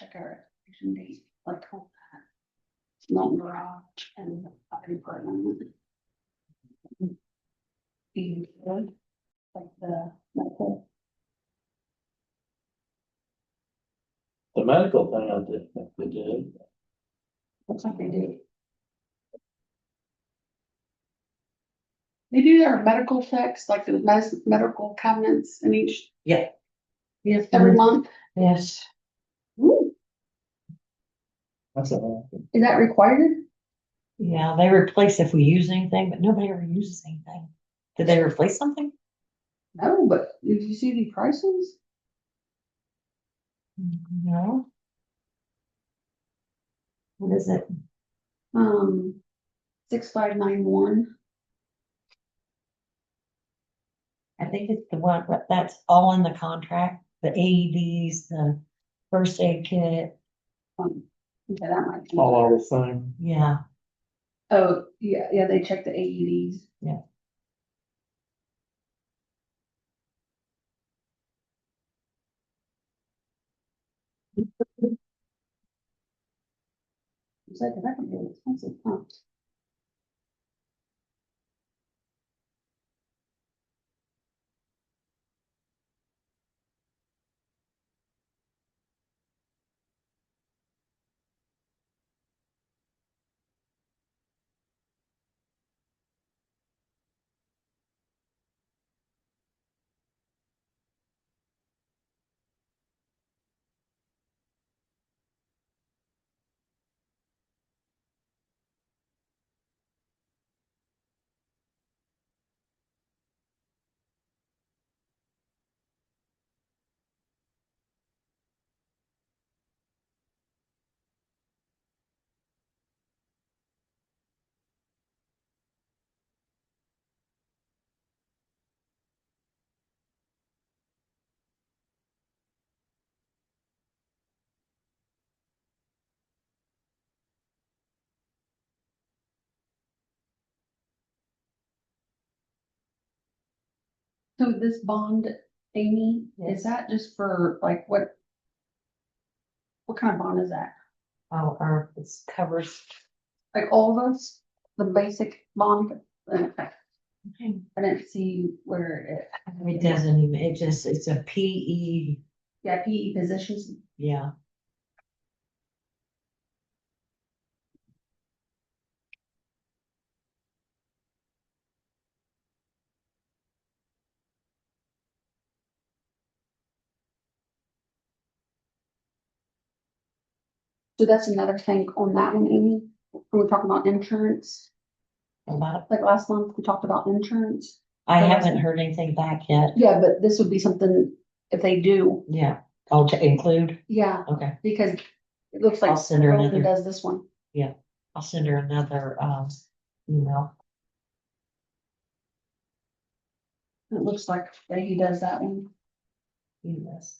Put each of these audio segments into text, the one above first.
check our expiration date, like all that. Milton Garage and the fire department. Be good, like the medical. The medical thing, I did think they did. Looks like they do. They do their medical checks, like the medical cabinets in each. Yeah. Yes, every month. Yes. Ooh, That's all. is that required? Yeah, they replace if we use anything, but nobody ever uses anything. Did they replace something? No, but did you see the prices? No. What is it? 6591. I think it's the one, but that's all in the contract, the AEDs, the first aid kit, Okay, that might be. All the same. yeah. Oh, yeah, they check the AEDs. Yeah. It's like, that can be expensive, huh? So this bond, Amy, is that just for like what? What kind of bond is that? Oh, or this covers. Like all of us, the basic bond? Okay. It I didn't see where doesn't even, it just, it's a PE, yeah, PE positions. yeah. So that's another thing on that one, Amy. When we're talking about insurance, About, like last month, we talked about insurance. I So haven't heard anything back yet. Yeah, but this would be something if they do, Yeah, I'll to include, yeah, okay, because it looks like I'll send her Milton another. does this one. I'll send her another, email. It looks like that he does that one. Yes.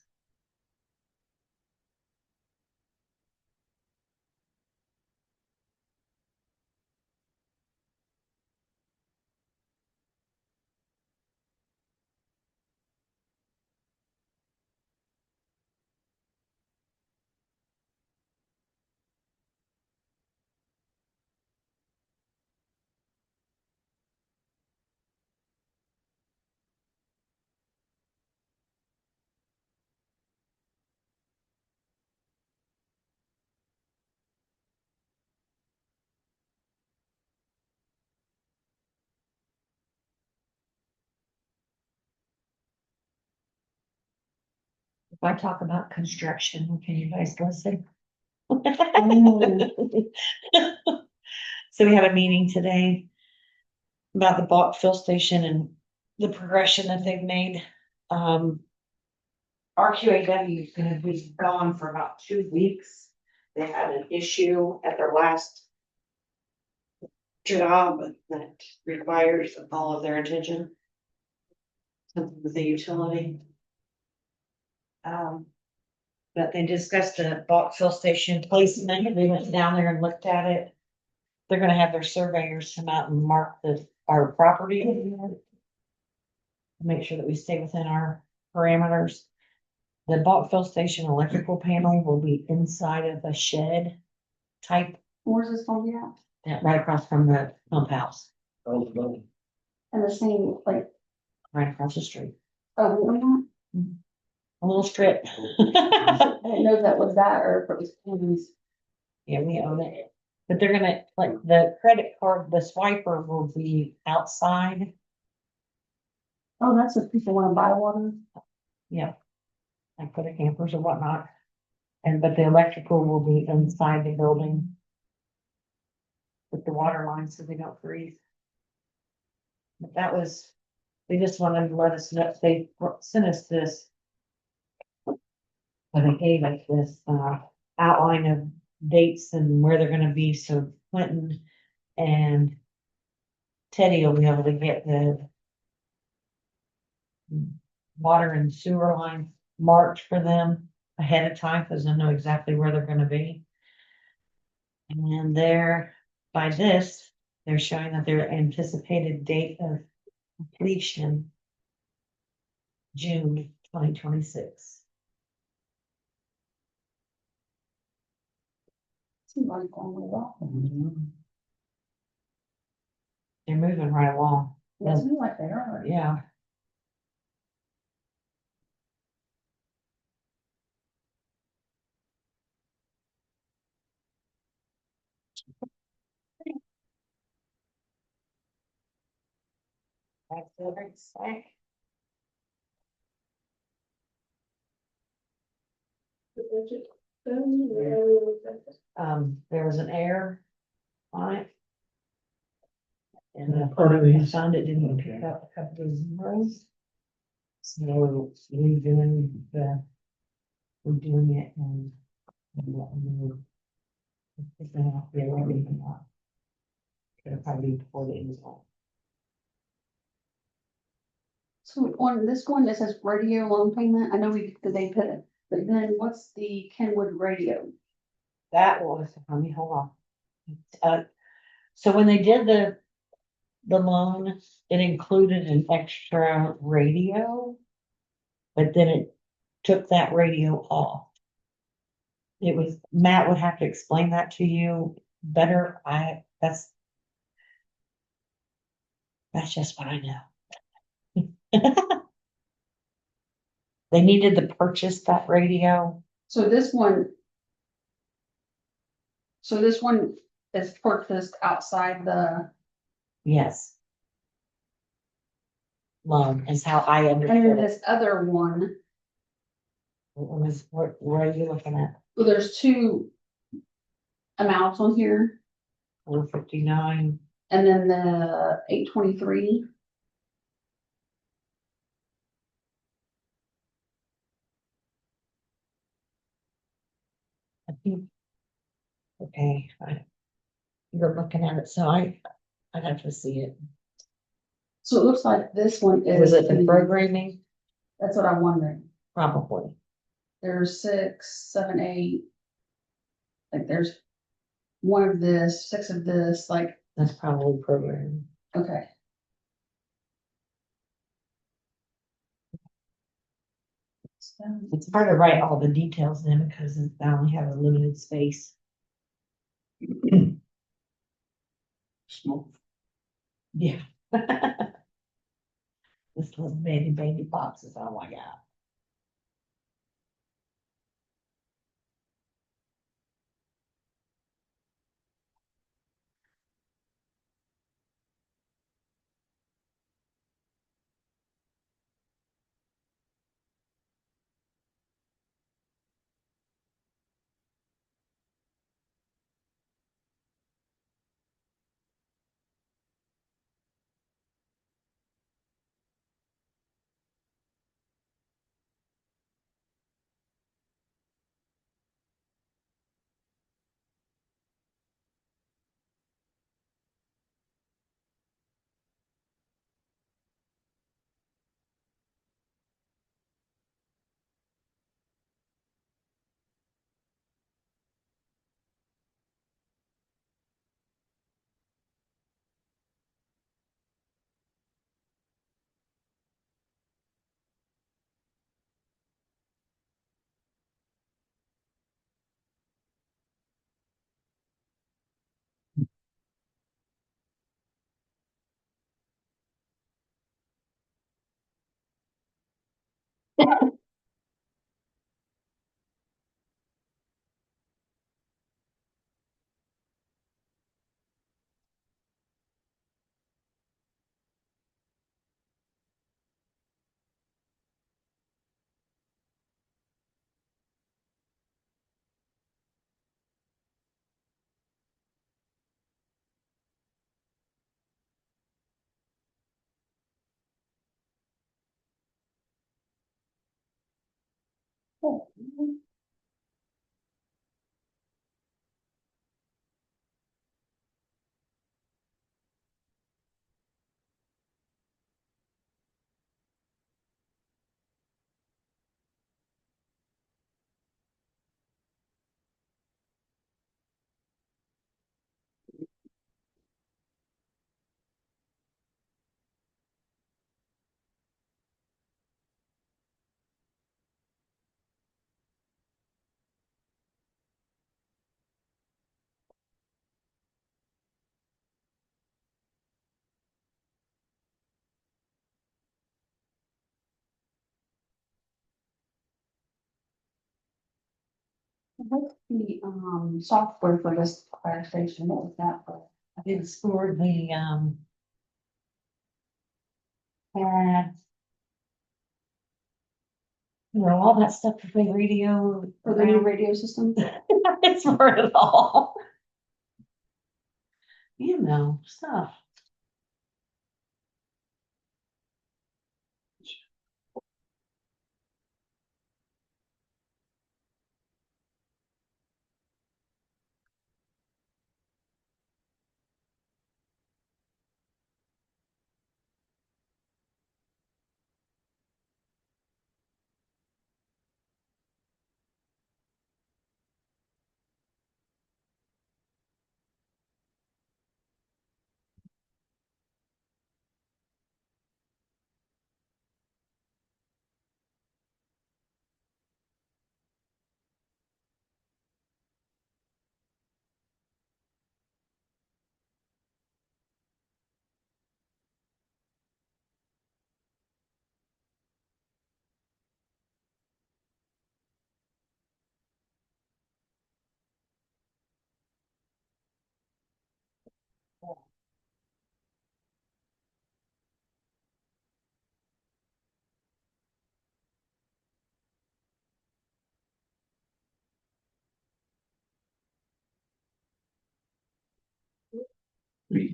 If I talk about construction, can you guys listen? So we had a meeting today about the bought fill station and the progression that they've made. RQAW is gonna be gone for about 2 weeks. They had an issue at their last job that requires all of their attention. Something with the utility. But they discussed the bought fill station placement. They went down there and looked at it. They're gonna have their surveyors come out and mark our property. Make sure that we stay within our parameters. The bulk fill station electrical panel will be inside of a shed type, Where's this gonna be at? right across from the pump house, And the same, like, right across the street. oh, we own A little strip. that? I didn't know if that was that or if it was Kenny's. Yeah, we own it. But they're gonna, like, the credit card, the swiper will be outside. Oh, that's if people wanna buy water. Yeah. Like for the campers or whatnot. But the electrical will be inside the building. With the water lines so they don't freeze. But that was, they just wanted to let us know, they sent us this. But they gave us this, outline of dates and where they're gonna be, so Quentin and Teddy will be able to get the water and sewer line marked for them ahead of time, because they know exactly where they're gonna be. And there, by this, they're showing that their anticipated date of completion, June 2026. Seems like going really well. They're moving right along. It seems like they are. Yeah. That's every sec. There was an error on it. And the Part of I these. found it didn't pick up a couple of zeros. So redoing it and. letting them know if they're gonna have to be ready or not. It'll probably be before the end of the month. So on this one, it says radio loan payment. I know they put it, but then what's the Kenwood radio? That was, let me hold on. So when they did the loan, it included an extra radio. But then it took that radio off. It was, Matt would have to explain that to you better. That's just what I know. They needed to purchase that radio. So this one. So this one is purchased outside the, Yes. Loan is how I and then understood it. this other one, Where are you looking at? well, there's two amounts on here, 459. and then the 823. I think. Okay, you're looking at it, so I'd have to see it. So it looks like this one is. Was it the programming? That's what I'm wondering. Probably. There's 6, 7, 8. Like there's one of this, 6 of this, like, That's probably programming. okay. It's hard to write all the details in because I only have a limited space. Smoke. Yeah. This little baby box is all I got. Oh, what's the, software for this fire station? What was that for? It's for the, and, all that stuff for the radio. For the new radio system? It's for it all. Stuff.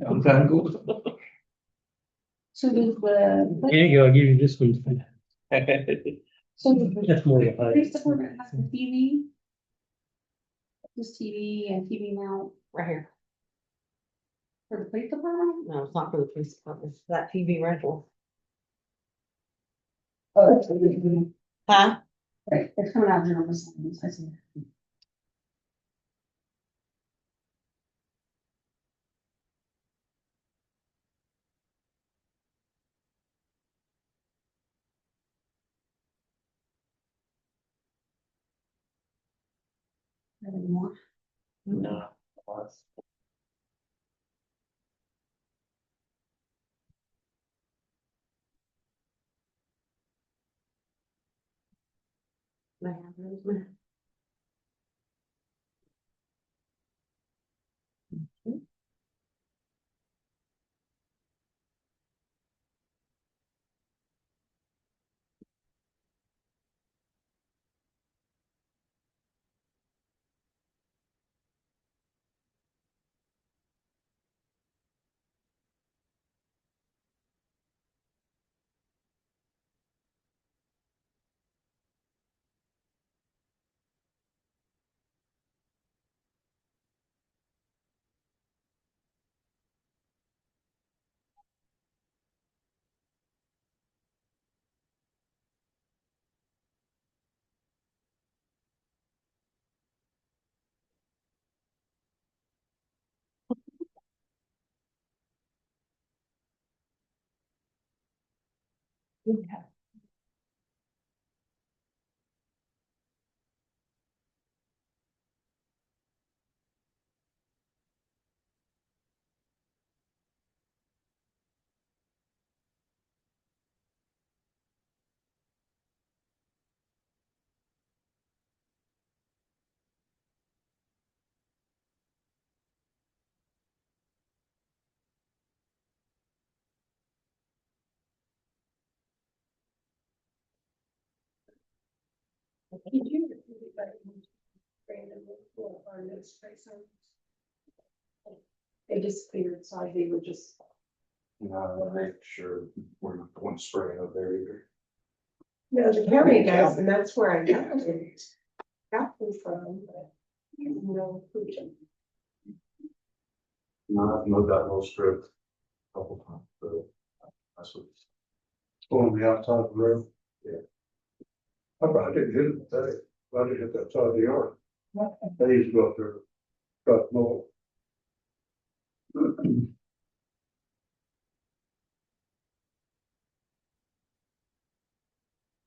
I'm trying to go. So does the, Here you go, I'll give you this one. so does the That's more of a police height. department have the TV? Just TV and TV mount Right here. for the police department? No, it's not for the police department. It's that TV rental. Oh, that's what it is. Huh? Right, it's coming out of general miscellaneous, I see. Anymore. No. Yeah. They just figured, so they were just. No, make sure we're not going spraying up there either. No, the county does, and that's where I got it. Got them from, but no inclusion. No, I've mowed that little strip a couple times, but that's what. On the outside of the road? Yeah. I probably didn't hit it today, I didn't hit that side of the yard. They used to go up there, cut mow.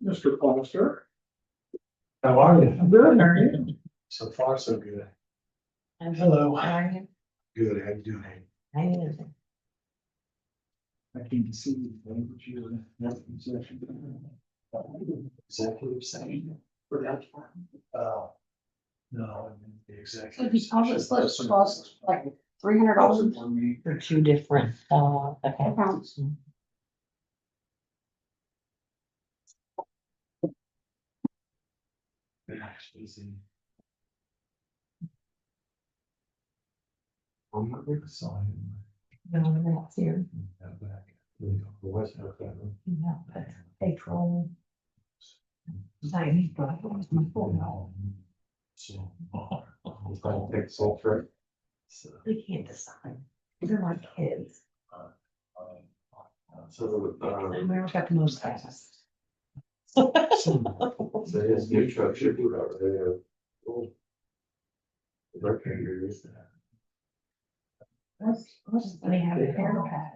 Mr. Foster. How are you? Good, how are you? So far, so good. Hello. How are you? Good, how you doing? I am. I came to see you, what you executive session for that. No, I mean, the So executive. deposit slips session. cost like $300 For two different, accounts. accounts. Actually, see. I'm not really sorry. No, that's here. Back. The West Africa. Yeah, but April. Tiny, but my phone. So. I'll take salt for it. So. They can't decide. They're like kids. So, America got the most fast. so his new truck should be out there. Cool. The rectangle is that. They have a hair pack.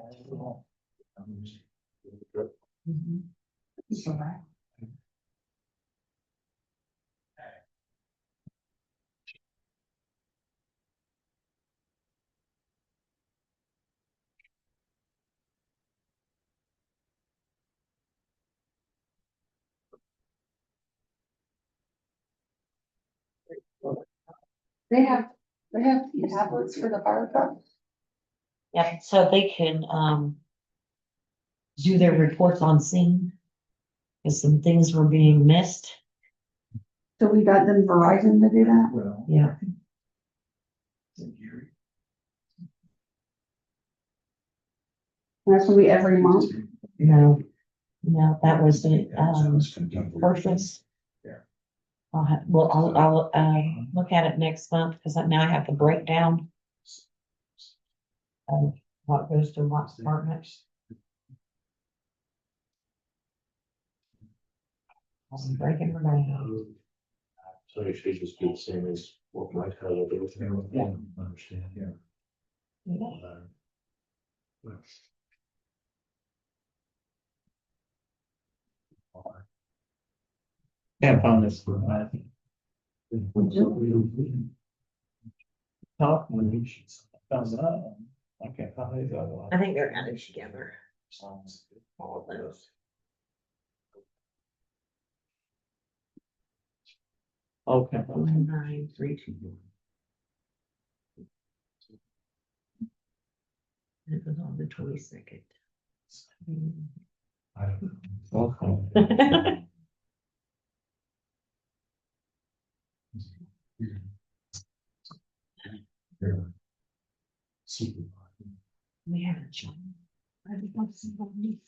So that. They have tablets for the fire truck. Yeah, so they can, do their reports on scene. Cause some things were being missed. So we got them Verizon to do that. Well. Yeah. And that's gonna be every month. No, that was the, purchase. Yeah. I'll look at it next month, cause now I have the breakdown. Of what goes to what department. I'm breaking her down. So you should just do the same as what my color do with him. Yeah. Understand, yeah. Yeah. Can't find this. Top when he found it out. I can't find these other ones. I think they're added together, all of those. Okay. 932. It was on the 22nd. I don't know. Okay. Super. We haven't shown. I just want to see what it is.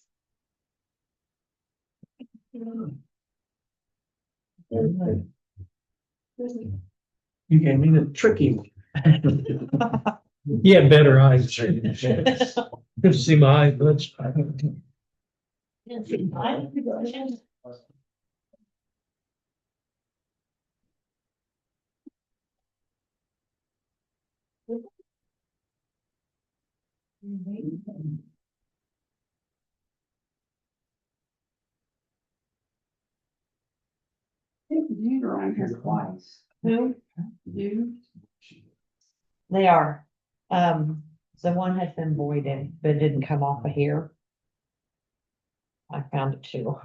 You gave me the tricky one. Yeah, better eyes. Good to see my eyes, Butch. I think you were on here twice. Who? You? They are. The one has been voided, but it didn't come off of here. I found it too.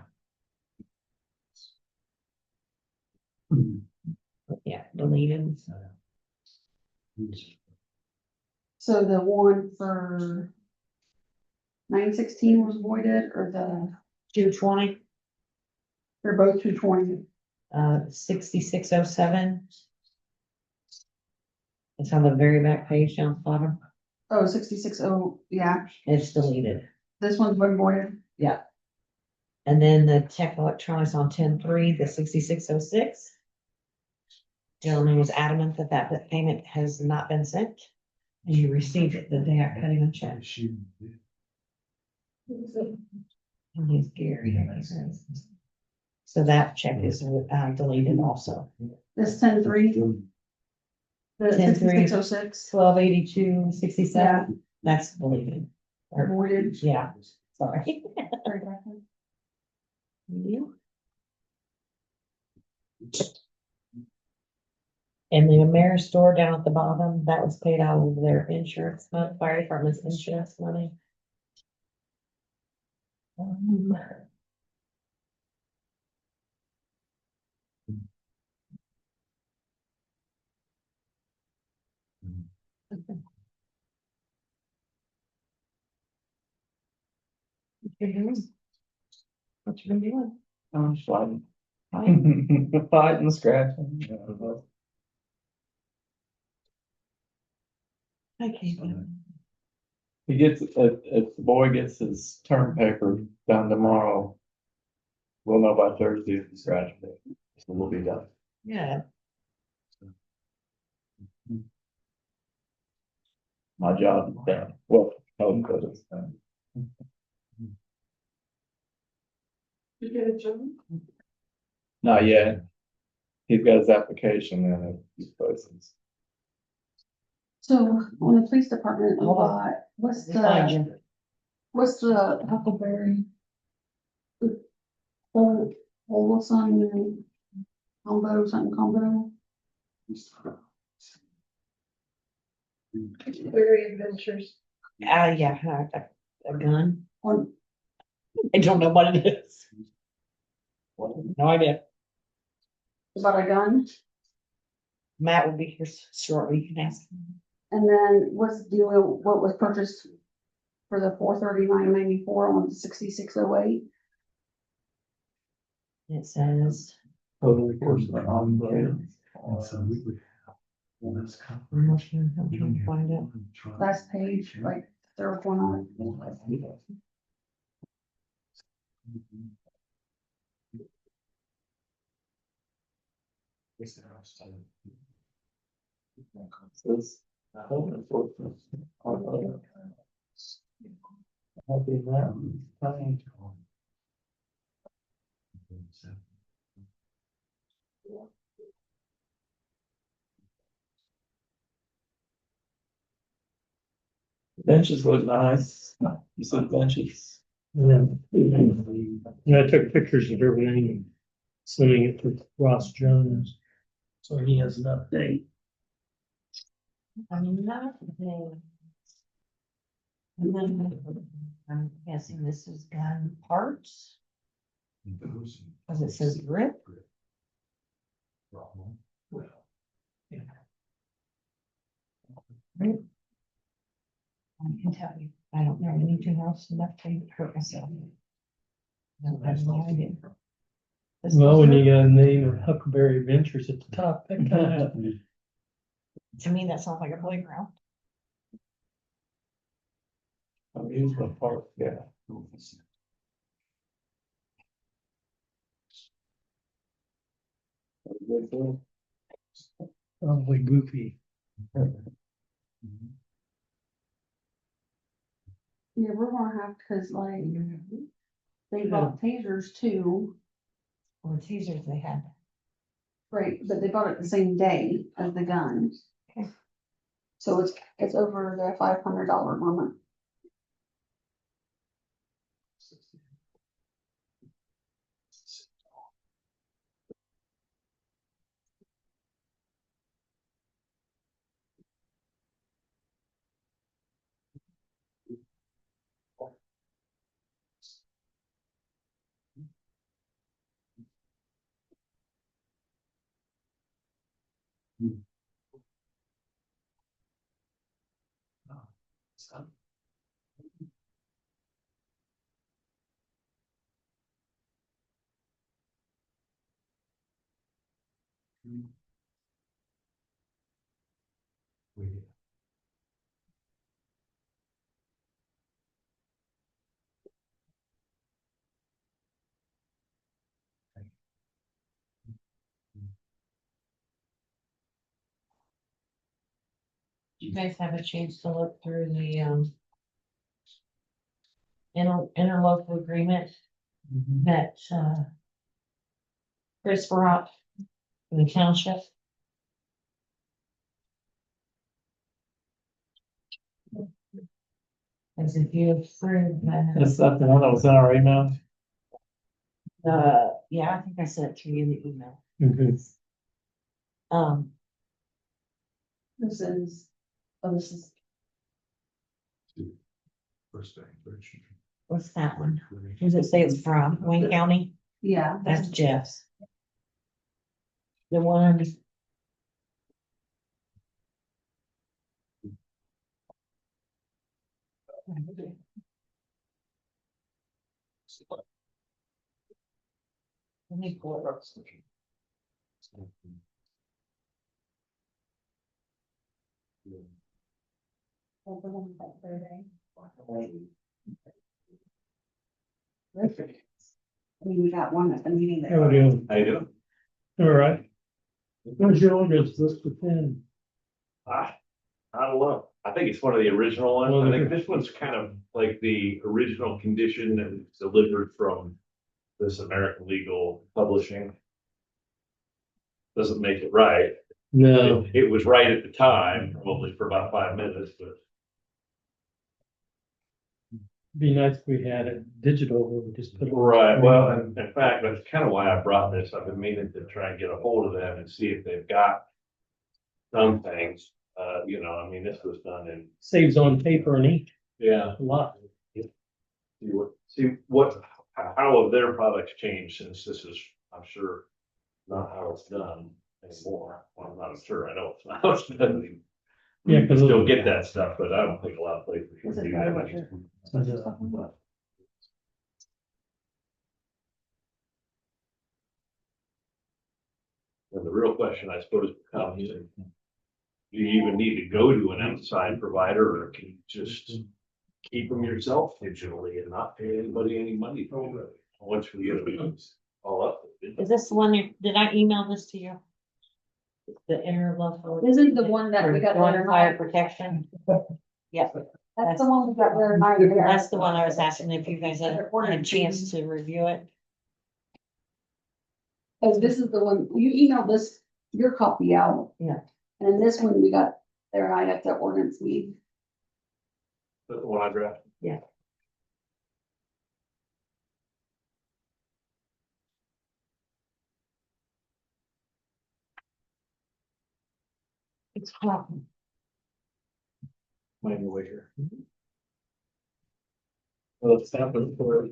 But yeah, deleted. So the one for 916 was voided, or 220. they're both 220? 6607. It's on the very back page down the bottom. Oh, 66, oh, yeah, It's deleted. this one's been voided. And then the tech electronics on 10-3, the 6606. Gentleman was adamant that that payment has not been sent. And you received it the day I cut him a check. And he's Gary. So that check is deleted also. This 10-3. The 10-3. 6606, 1282.67, that's deleted. Or, voided. yeah, sorry. And the Ameris store down at the bottom, that was paid out of their insurance fund, fire department's insurance money. What you doing? What you been doing? I'm fighting. Fine. Fighting, scratching. I can't. He gets, if the boy gets his term paper done tomorrow, we'll know by Thursday if he's graduated. So we'll be done. Yeah, My job is done. Well, hope that it's done. You get a job? Not yet. He's got his application in a few places. So on the police department, we Hold on. bought, what's they find the, you. what's the Huckleberry? Olson combo, something combo, Very adventures. Yeah, a gun. on, I don't know what it is. No idea. about a gun. Matt will be here shortly. You can ask him. And then what's the deal, what was purchased for the 439.94 on the 6608? It says. Total enforcement on the. I'm not sure. I'm trying to find it. Last page, like third one on it. Says total enforcement on the. Happy that. Thank you. Benches look nice. You said benches. Yeah. Yeah, I took pictures of everything and sending it to Ross Jones. So he has an update. Another thing. And then I'm guessing this is gun parts, because it says grip. Grip. I can tell you, I don't know anything else enough to hurt myself. I don't have any idea. This Well, was when grip. you got a name of Huckleberry Adventures at the top, that kind of, To me, that sounds like a playground. Amusement park, yeah. probably goofy. Yeah, we're gonna have, cause like, they bought tasers too, Or teasers they had. right, but they bought it the same day as the guns. Okay. So it's over the $500 limit. Do you guys have a chance to look through the, interlocal agreement that, Chris brought from the township? As if you approve Is that the one that was in our email? yeah, I think I sent it to you in the email. This is, oh, this is, First thing, first. What's that one? Does it say it's from Wayne County? yeah. That's Jeff's. The one. Let me pull it up. I mean, we got one at the meeting How we doing? How you doing? All right. Where's your oldest list of 10? I don't know. I think it's one of the original ones. Well, I think this one's kind of like the original condition that was delivered from this American Legal Publishing. Doesn't make it right. No, It was right at the time, probably for about 5 minutes, but be nice if we had it digital, we would just put it. on the right. screen. Well, and in fact, that's kind of why I brought this. I've been meaning to try and get a hold of them and see if they've got some things. I mean, this was done in, Saves on paper and ink yeah. a lot. See what, how have their products changed since this is, I'm sure, not how it's done anymore. Well, I'm not sure, I know it's not how it's done. Yeah, You can 'cause still get that stuff, but I don't think a lot of places Is can it do right that. what you're- And the real question, I suppose, becomes, do you even need to go to an outside provider, or can you just keep them yourself digitally and not pay anybody any money for it? Once we get it all up. Is this the one, did I email this to you? The interlocal. Isn't the one that we got Joint there fire tonight? protection? Yeah, That's the one we got there tonight. that's the one I was asking if you guys had a chance to review it. Cause this is the one, you emailed this, your copy out. Yeah. And this one we got there tonight at the ordinance meeting. But the one I drafted. It's hot. Might be later. Well, it's happening for.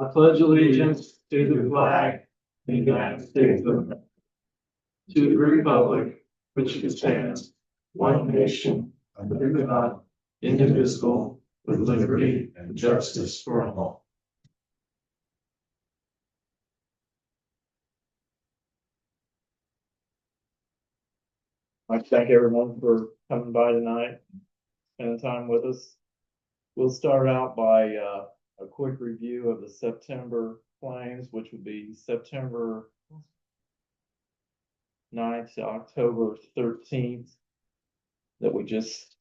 I pledge allegiance to the flag of the United States of America, to the republic which stands one nation under God, indivisible, with liberty and justice for all. I thank everyone for coming by tonight, spending time with us. We'll start out by a quick review of the September claims, which would be September 9th to October 13th, that we just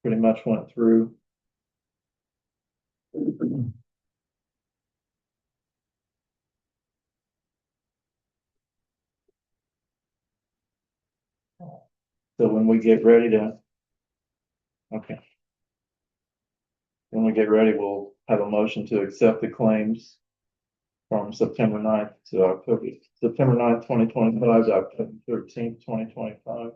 pretty much went through. So when we get ready to, okay. When we get ready, we'll have a motion to accept the claims from September 9th to October, September 9th, 2025 to October 13th, 2025.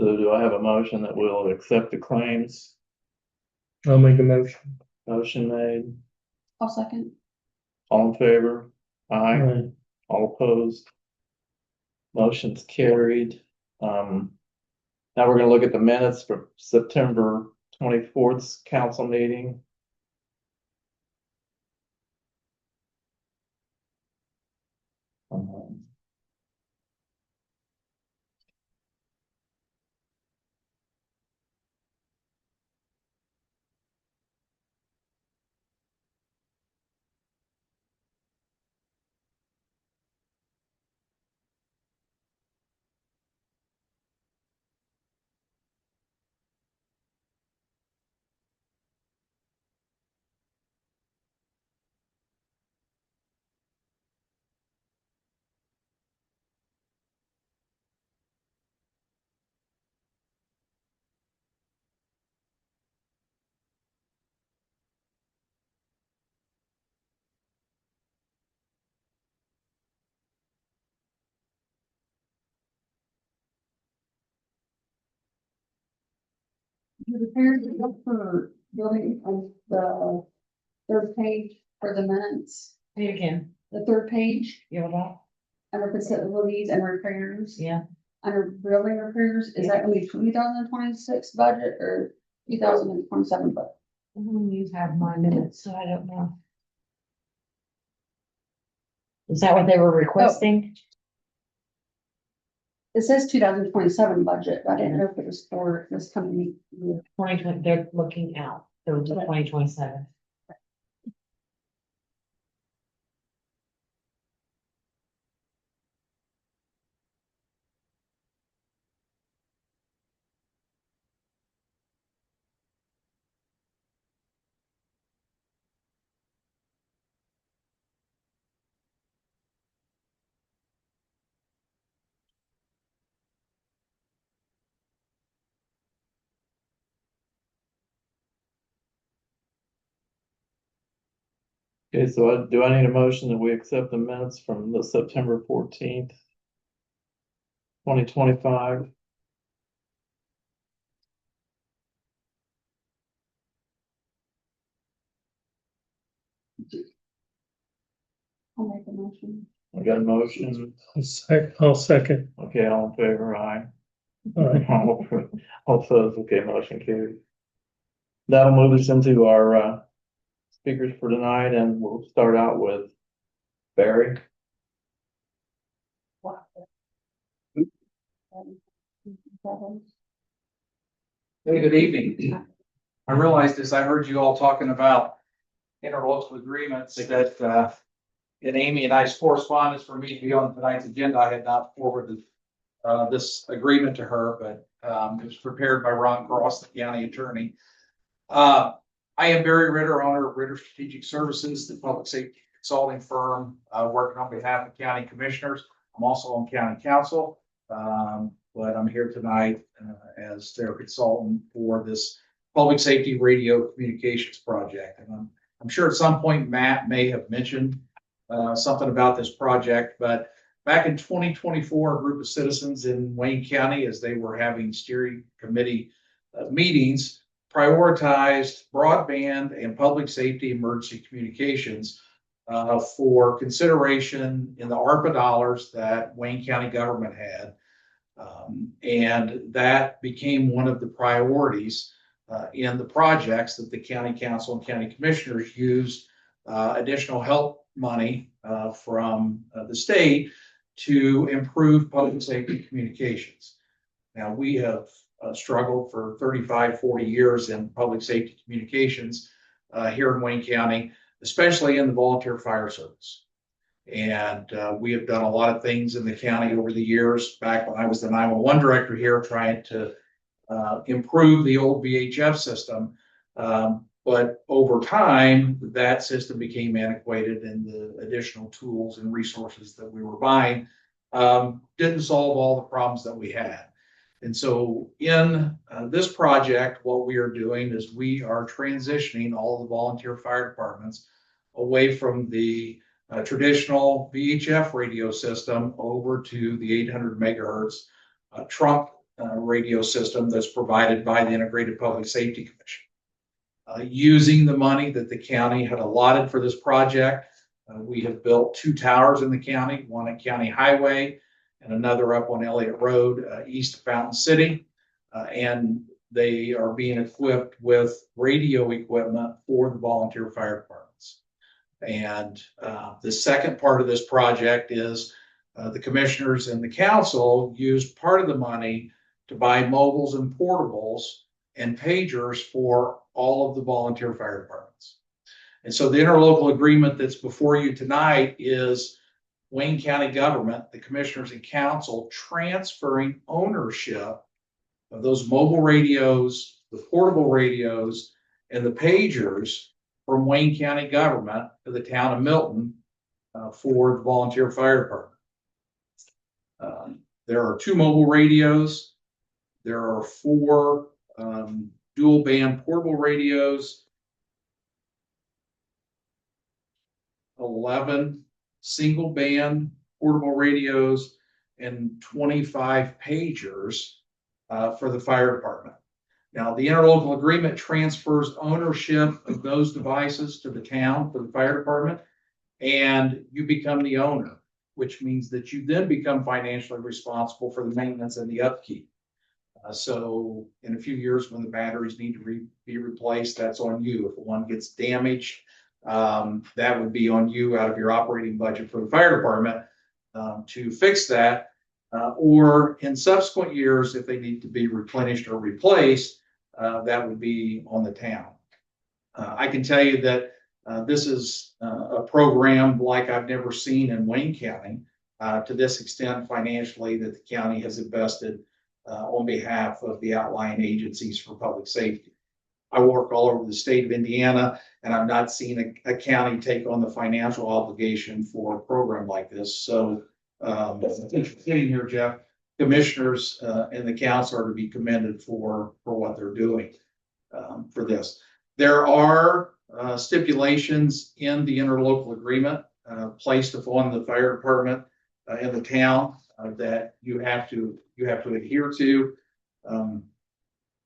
So do I have a motion that will accept the claims? I'll make a motion. Motion made, I'll second. all in favor? Aye. Aye. All opposed? Motion's carried. Now we're gonna look at the minutes for September 24th council meeting. Um, The repairs that go for building on the third page for the minutes, Say it again, the third page, you know that? under facilities and repairs. Yeah, Under building repairs, is that gonna be 2026 budget or 2027 budget? you have my minutes, so I don't know. Is that what they were requesting? It says 2027 budget, but I didn't know if it was for this coming year. 2020, they're looking out, so it's 2027. Okay, so do I need a motion that we accept the minutes from the September 14th, 2025? I'll make a motion. I got a motion. I'll second. Okay, all in favor, aye. Aye. All opposed, okay, motion carried. That'll move us into our speakers for tonight, and we'll start out with Barry. Hey, good evening. I realized as I heard you all talking about interlocal agreements that, in Amy and I's correspondence for me to be on tonight's agenda, I had not forwarded this agreement to her, but it was prepared by Ron Cross, the county attorney. I am Barry Ritter, owner of Ritter Strategic Services, the public safety consulting firm, working on behalf of county commissioners. I'm also on county council, but I'm here tonight as their consultant for this public safety radio communications project. And I'm sure at some point Matt may have mentioned something about this project, but back in 2024, a group of citizens in Wayne County, as they were having steering committee meetings, prioritized broadband and public safety emergency communications for consideration in the ARPA dollars that Wayne County government had. And that became one of the priorities in the projects that the county council and county commissioners used additional help money from the state to improve public safety communications. Now, we have struggled for 35, 40 years in public safety communications here in Wayne County, especially in the volunteer fire service. And we have done a lot of things in the county over the years, back when I was the 911 director here, trying to improve the old VHF system. But over time, that system became antiquated, and the additional tools and resources that we were buying didn't solve all the problems that we had. And so in this project, what we are doing is we are transitioning all the volunteer fire departments away from the traditional VHF radio system over to the 800 megahertz trunk radio system that's provided by the Integrated Public Safety Commission. Using the money that the county had allotted for this project, we have built 2 towers in the county, one at County Highway and another up on Elliott Road, east of Fountain City. And they are being equipped with radio equipment for the volunteer fire departments. And the second part of this project is the commissioners and the council used part of the money to buy mobiles and portables and pagers for all of the volunteer fire departments. And so the interlocal agreement that's before you tonight is Wayne County government, the commissioners and council transferring ownership of those mobile radios, the portable radios, and the pagers from Wayne County government to the town of Milton for the volunteer fire department. There are 2 mobile radios. There are 4 dual band portable radios, 11 single band portable radios, and 25 pagers for the fire department. Now, the interlocal agreement transfers ownership of those devices to the town for the fire department, and you become the owner, which means that you then become financially responsible for the maintenance and the upkeep. So in a few years, when the batteries need to be replaced, that's on you. If one gets damaged, that would be on you out of your operating budget for the fire department to fix that. Or in subsequent years, if they need to be replenished or replaced, that would be on the town. I can tell you that this is a program like I've never seen in Wayne County to this extent financially that the county has invested on behalf of the outlying agencies for public safety. I work all over the state of Indiana, and I've not seen a county take on the financial obligation for a program like this. So sitting here, Jeff, commissioners and the council are to be commended for what they're doing for this. There are stipulations in the interlocal agreement placed upon the fire department in the town that you have to adhere to.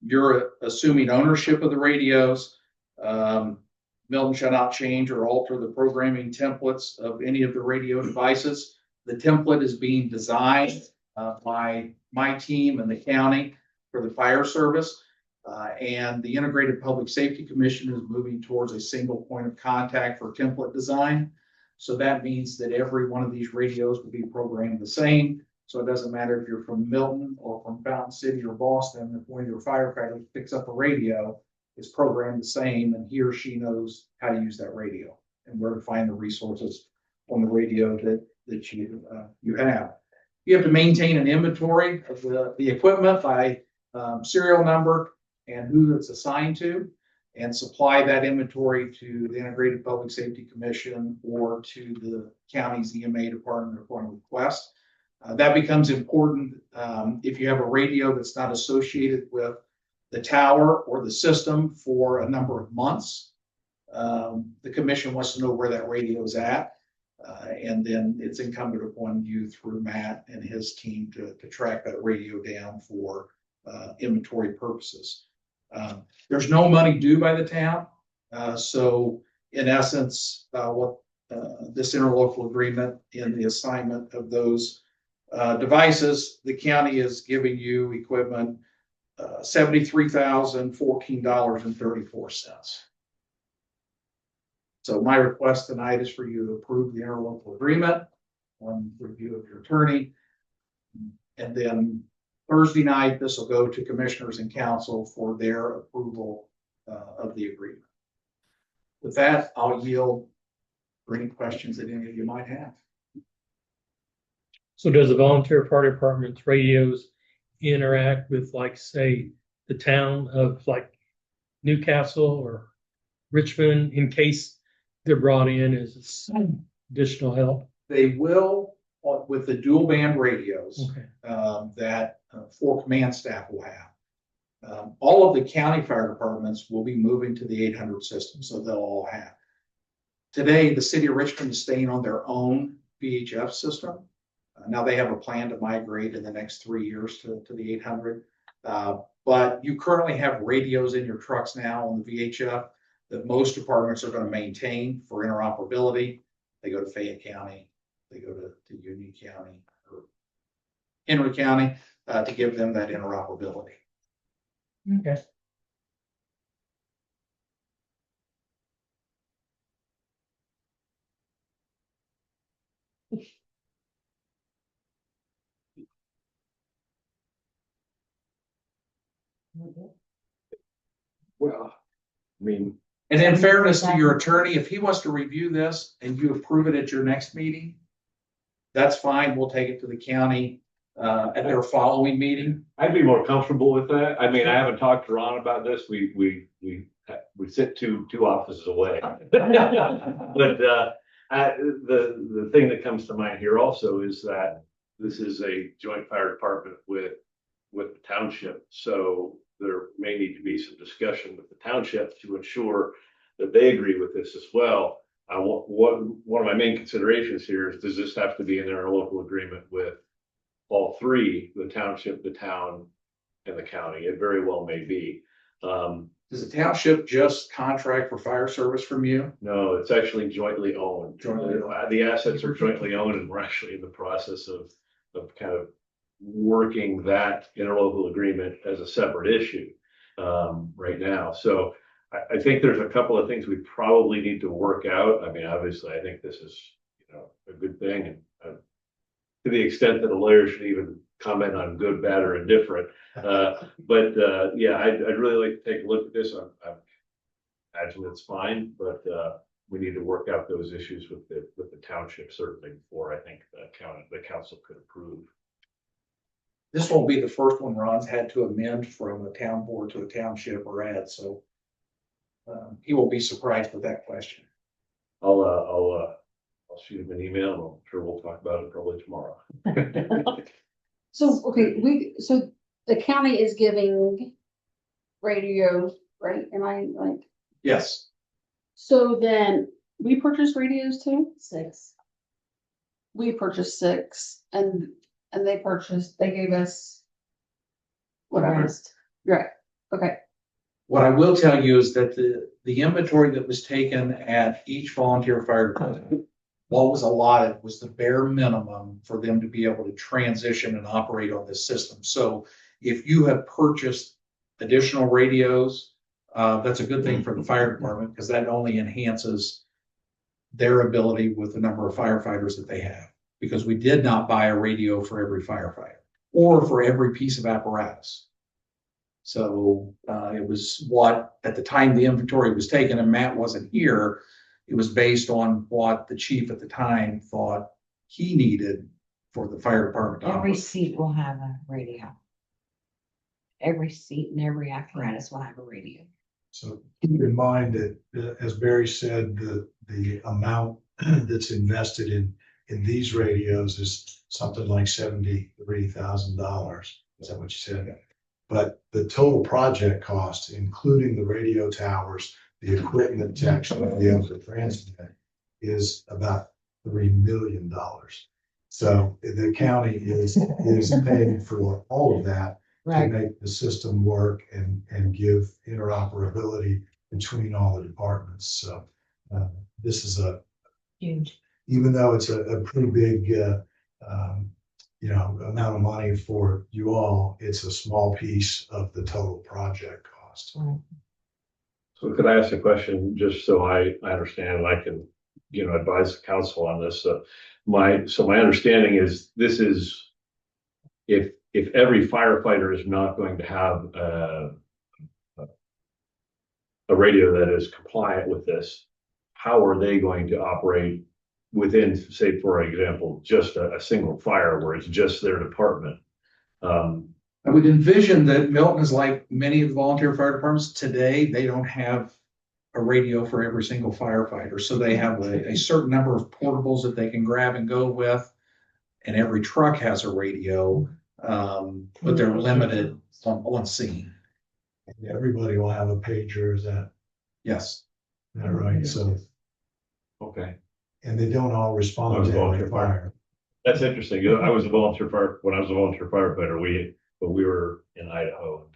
You're assuming ownership of the radios. Milton shall not change or alter the programming templates of any of the radio devices. The template is being designed by my team and the county for the fire service. And the Integrated Public Safety Commission is moving towards a single point of contact for template design. So that means that every one of these radios will be programmed the same. So it doesn't matter if you're from Milton or from Fountain City or Boston, if one of your firefighters picks up a radio, it's programmed the same, and he or she knows how to use that radio and where to find the resources on the radio that you have. You have to maintain an inventory of the equipment by serial number and who it's assigned to, and supply that inventory to the Integrated Public Safety Commission or to the county's EMA department upon request. That becomes important if you have a radio that's not associated with the tower or the system for a number of months. The commission wants to know where that radio is at. And then it's incumbent upon you through Matt and his team to track that radio down for inventory purposes. There's no money due by the town. So in essence, what this interlocal agreement in the assignment of those devices, the county is giving you equipment, $73,014.34. So my request tonight is for you to approve the interlocal agreement on review of your attorney. And then Thursday night, this will go to commissioners and council for their approval of the agreement. With that, I'll yield for any questions that any of you might have. So does the volunteer fire department's radios interact with, like, say, the town of like Newcastle or Richmond in case they're brought in as additional help? They will, with the dual band radios, Okay. that 4 command staff will have. All of the county fire departments will be moving to the 800 system, so they'll all have. Today, the city of Richmond is staying on their own VHF system. Now they have a plan to migrate in the next 3 years to the 800. But you currently have radios in your trucks now on the VHF that most departments are going to maintain for interoperability. They go to Fayette County, they go to Union County or Henry County to give them that interoperability. Okay. Well, I mean, And in fairness to your attorney, if he wants to review this and you approve it at your next meeting, that's fine. We'll take it to the county at their following meeting. I'd be more comfortable with that. I mean, I haven't talked to Ron about this. We sit two offices away. But the thing that comes to mind here also is that this is a joint fire department with the township. So there may need to be some discussion with the township to ensure that they agree with this as well. One of my main considerations here is, does this have to be in their local agreement with all three, the township, the town, and the county? It very well may be. Does the township just contract for fire service from you? No, it's actually jointly owned. Jointly owned. The assets are jointly owned, and we're actually in the process of kind of working that interlocal agreement as a separate issue right now. So I think there's a couple of things we probably need to work out. I mean, obviously, I think this is, a good thing, and to the extent that a lawyer should even comment on good, bad, or indifferent. Yeah, I'd really like to take a look at this. I imagine it's fine, but we need to work out those issues with the township certainly before I think the council could approve. This won't be the first one Ron's had to amend from a town board to a township or add, so he won't be surprised with that question. I'll shoot him an email, and I'm sure we'll talk about it probably tomorrow. So, okay, so the county is giving radios, right? Am I like, Yes, so then we purchased radios too? 6. We purchased 6 and they gave us The whatever. rest. Right, okay. what I will tell you is that the inventory that was taken at each volunteer fire department, what was allotted was the bare minimum for them to be able to transition and operate on this system. So if you have purchased additional radios, that's a good thing for the fire department because that only enhances their ability with the number of firefighters that they have. Because we did not buy a radio for every firefighter or for every piece of apparatus. So it was what, at the time the inventory was taken and Matt wasn't here, it was based on what the chief at the time thought he needed for the fire department. to Every operate. seat will have a radio. Every seat and every apparatus will have a radio. So keep in mind that, as Barry said, the amount that's invested in these radios is something like $73,000. Is that what you said? But the total project cost, including the radio towers, the equipment to actually be able to transmit, is about $3 million. So the county is paying for all of that to make the system work and give interoperability between all the departments. So this is Huge. even though it's a pretty big, amount of money for you all, it's a small piece of the total project cost. Right. So could I ask a question, just so I understand and I can, advise the council on this? My understanding is this is, if every firefighter is not going to have a radio that is compliant with this, how are they going to operate within, say, for example, just a single fire where it's just their department? I would envision that Milton is like many of the volunteer fire departments today. They don't have a radio for every single firefighter. So they have a certain number of portables that they can grab and go with. And every truck has a radio, but they're limited on scene. And everybody will have a pager, is that Yes. right? So, Okay. and they don't all respond to every fire. That's interesting. You know, I was a volunteer fire, when I was a volunteer firefighter, when we were in Idaho.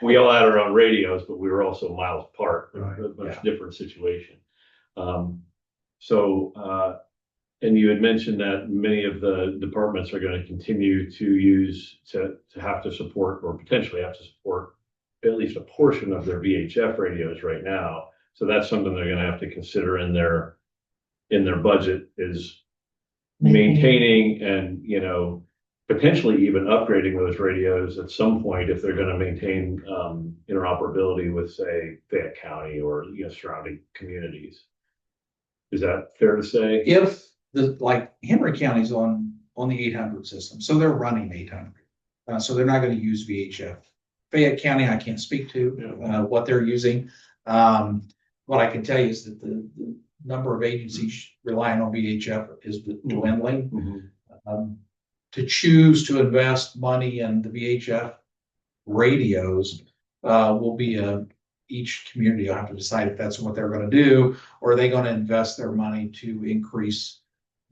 We all had our own radios, but we were also miles apart, Right, a much different situation. And you had mentioned that many of the departments are going to continue to have to support or potentially have to support at least a portion of their VHF radios right now. So that's something they're going to have to consider in their budget is maintaining and, you know, potentially even upgrading those radios at some point if they're going to maintain interoperability with, say, Fayette County or, you know, surrounding communities. Is that fair to say? If like Henry County's on the 800 system, so they're running 800. So they're not going to use VHF. Fayette County, I can't speak to what they're using. What I can tell you is that the number of agencies relying on VHF is dwindling. To choose to invest money in the VHF radios will be each community will have to decide if that's what they're going to do, or are they going to invest their money to increase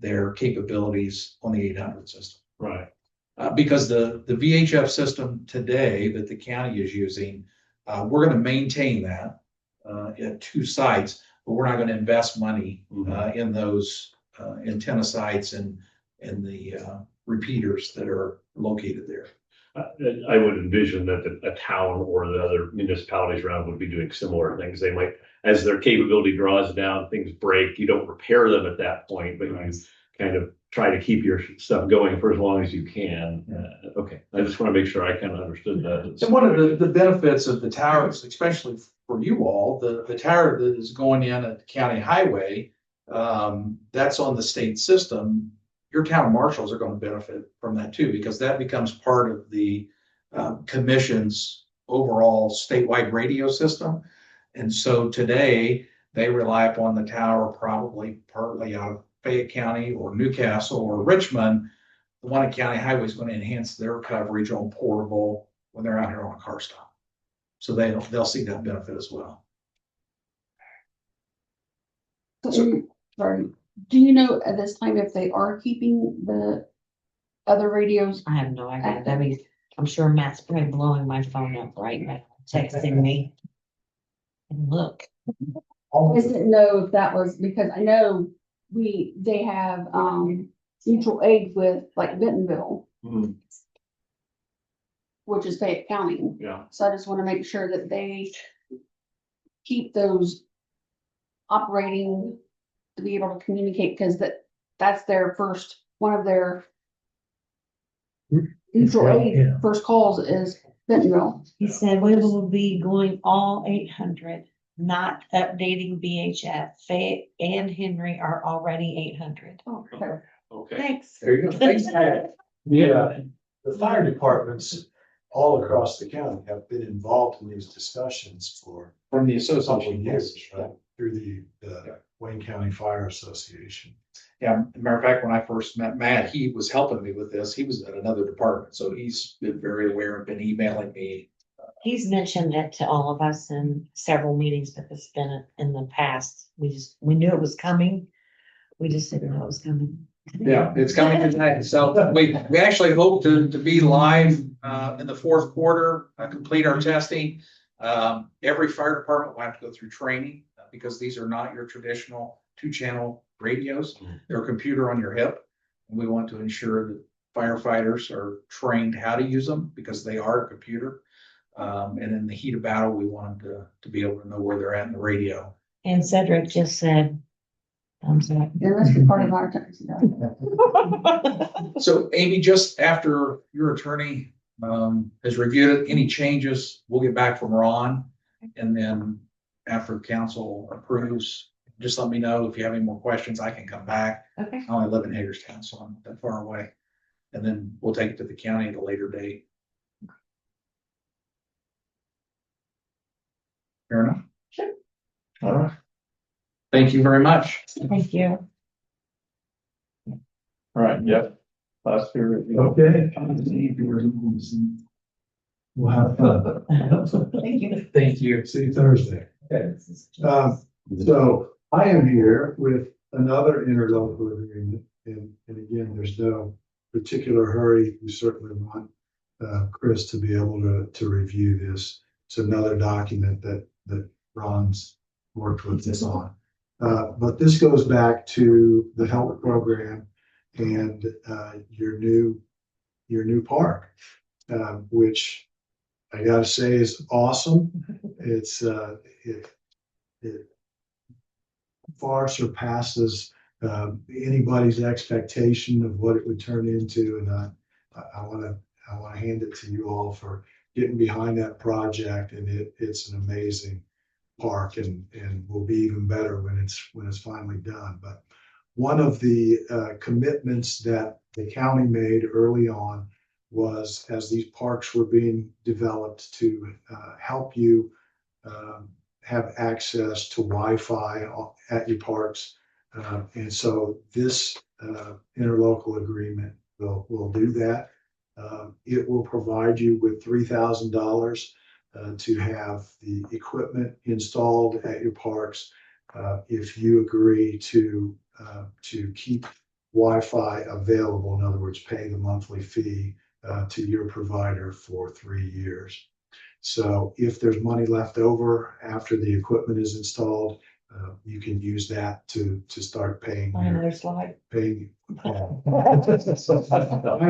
their capabilities on the 800 system. Right. Because the VHF system today that the county is using, we're going to maintain that at 2 sites, but we're not going to invest money in those antenna sites and the repeaters that are located there. I would envision that a town or the other municipalities around would be doing similar things. They might, as their capability draws down, things break, you don't repair them at that point, but you kind of try to keep your stuff going for as long as you can. Okay, I just want to make sure I kind of understood that. And one of the benefits of the towers, especially for you all, the tower that is going in at the county highway, that's on the state system. Your town marshals are going to benefit from that too, because that becomes part of the commission's overall statewide radio system. And so today they rely upon the tower probably partly out of Fayette County or Newcastle or Richmond. The one at county highway is going to enhance their coverage on portable when they're out here on a car stop. So they'll see that benefit as well. Sorry, do you know at this time if they are keeping the other radios? I have no idea. Debbie, I'm sure Matt's probably blowing my phone up right now, texting me. And look. I just didn't know if that was, because I know they have mutual aid with like Bentonville, which is Fayette County. Yeah. So I just want to make sure that they keep those operating to be able to communicate, because that's their first, one of their mutual aid first calls is Bentonville. He said we will be going all 800, not updating VHF. Fayette and Henry are already 800. Oh, okay. Okay. Thanks. There you go. Thanks, Matt. Yeah, the fire departments all across the county have been involved in these discussions for From the a couple of association. years, right? Through the Wayne County Fire Association. Yeah, matter of fact, when I first met Matt, he was helping me with this. He was at another department, so he's been very aware and been emailing me. He's mentioned it to all of us in several meetings, but it's been in the past. We knew it was coming. We just didn't know it was coming. Yeah, it's coming tonight. So we actually hope to be live in the fourth quarter, complete our testing. Every fire department will have to go through training because these are not your traditional 2-channel radios. They're a computer on your hip. And we want to ensure that firefighters are trained how to use them because they are a computer. And in the heat of battle, we want them to be able to know where they're at in the radio. And Cedric just said, thumbs up. Yeah, that's the part of our taxi. So Amy, just after your attorney has reviewed it, any changes, we'll get back from Ron. And then after council approves, just let me know if you have any more questions. I can come back. Okay. I only live in Hagerstown, so I'm not that far away. And then we'll take it to the county at a later date. Fair enough? Sure. All right. Thank you very much. Thank you. All right, yeah. Last year. Okay. We'll have fun. Thank you. Thank you. See you Thursday. Okay. So I am here with another interlocal agreement and again, there's no particular hurry. We certainly want Chris to be able to review this. It's another document that Ron's worked with us on. But this goes back to the health program and your new park, which I gotta say is awesome. It's it far surpasses anybody's expectation of what it would turn into, and I want to hand it to you all for getting behind that project, and it's an amazing park, and will be even better when it's finally done. But one of the commitments that the county made early on was, as these parks were being developed, to help you have access to Wi-Fi at your parks. And so this interlocal agreement will do that. It will provide you with $3,000 to have the equipment installed at your parks. If you agree to keep Wi-Fi available, in other words, pay the monthly fee to your provider for 3 years. So if there's money left over after the equipment is installed, you can use that to start paying. Another slide. Paying. I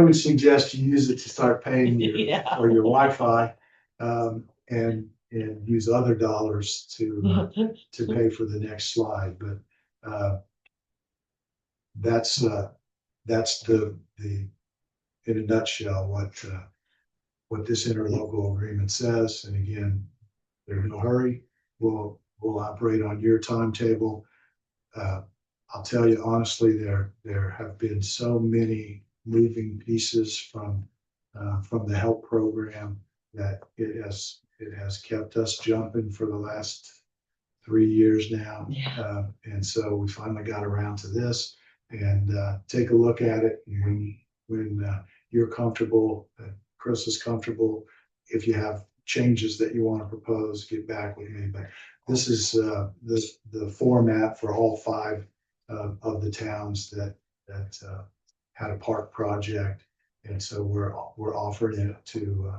would suggest you use it to start paying Yeah. for your Wi-Fi, and use other dollars to pay for the next slide. But that's the in a nutshell what this interlocal agreement says. And again, there's no hurry. We'll operate on your timetable. I'll tell you honestly, there have been so many moving pieces from the help program that it has kept us jumping for the last 3 years now. Yeah. And so we finally got around to this, and take a look at it. And when you're comfortable, Chris is comfortable, if you have changes that you want to propose, get back with me. But this is the format for all 5 of the towns that had a park project, and so we're offering it to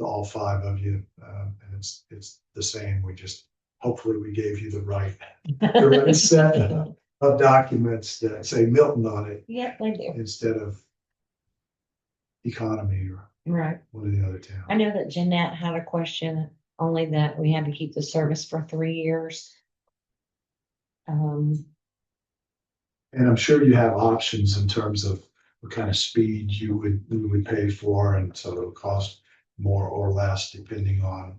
all 5 of you, and it's the same. Hopefully we gave you the right set of documents that say Milton on it Yeah, they do. instead of Economy or Right. one of the other towns. I know that Jeanette had a question, only that we had to keep the service for 3 years. And I'm sure you have options in terms of what kind of speed you would pay for, and so it'll cost more or less depending on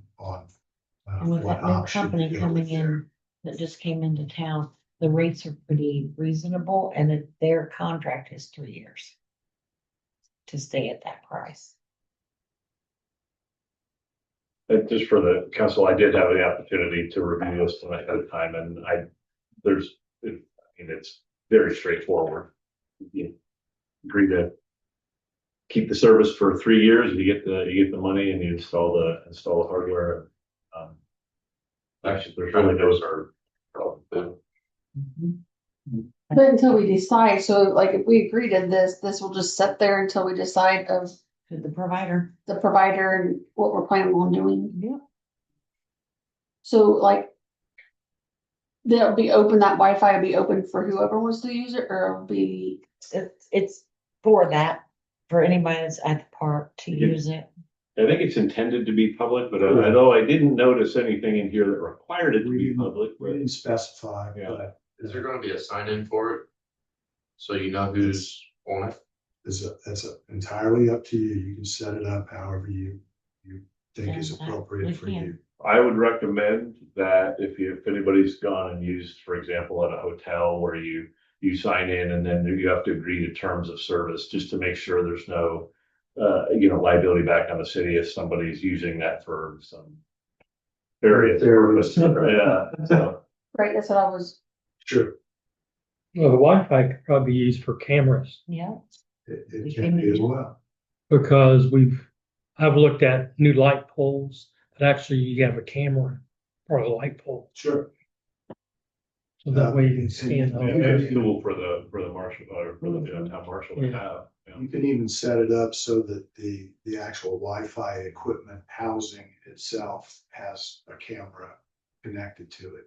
And with what that new option company you go coming with there. in that just came into town, the rates are pretty reasonable, and that their contract is 3 years to stay at that price. And just for the council, I did have the opportunity to review this tonight at a time, and it's very straightforward. You agree to keep the service for 3 years, you get the money, and you install the hardware. Actually, there's really those are. But until we decide, so like if we agree to this will just sit there until we decide of To the provider. the provider and what we're planning on doing. Yeah. So like, they'll be open, that Wi-Fi will be open for whoever wants to use it, or it'll be, It's for that, for anybody that's at the park to Yeah. use it. I think it's intended to be public, but although I didn't notice anything in here that required it to be public. We didn't specify, Yeah. but Is there gonna be a sign in for it? So you know who's on it? that's entirely up to you. You can set it up however you think is Yeah, appropriate we for can. you. I would recommend that if anybody's gone and used, for example, at a hotel where you sign in and then you have to agree to terms of service, just to make sure there's no, liability back on the city if somebody's using that for some various purpose. Yeah, so. right, that's what I was, Sure, Well, the Wi-Fi could probably be used for cameras, Yeah. it can be as well. because I've looked at new light poles that actually you have a camera for the light pole. Sure. So that way you can scan Yeah, all. that's cool for the marshal, or for the town marshal to have. Yeah. You can even set it up so that the actual Wi-Fi equipment housing itself has a camera connected to it.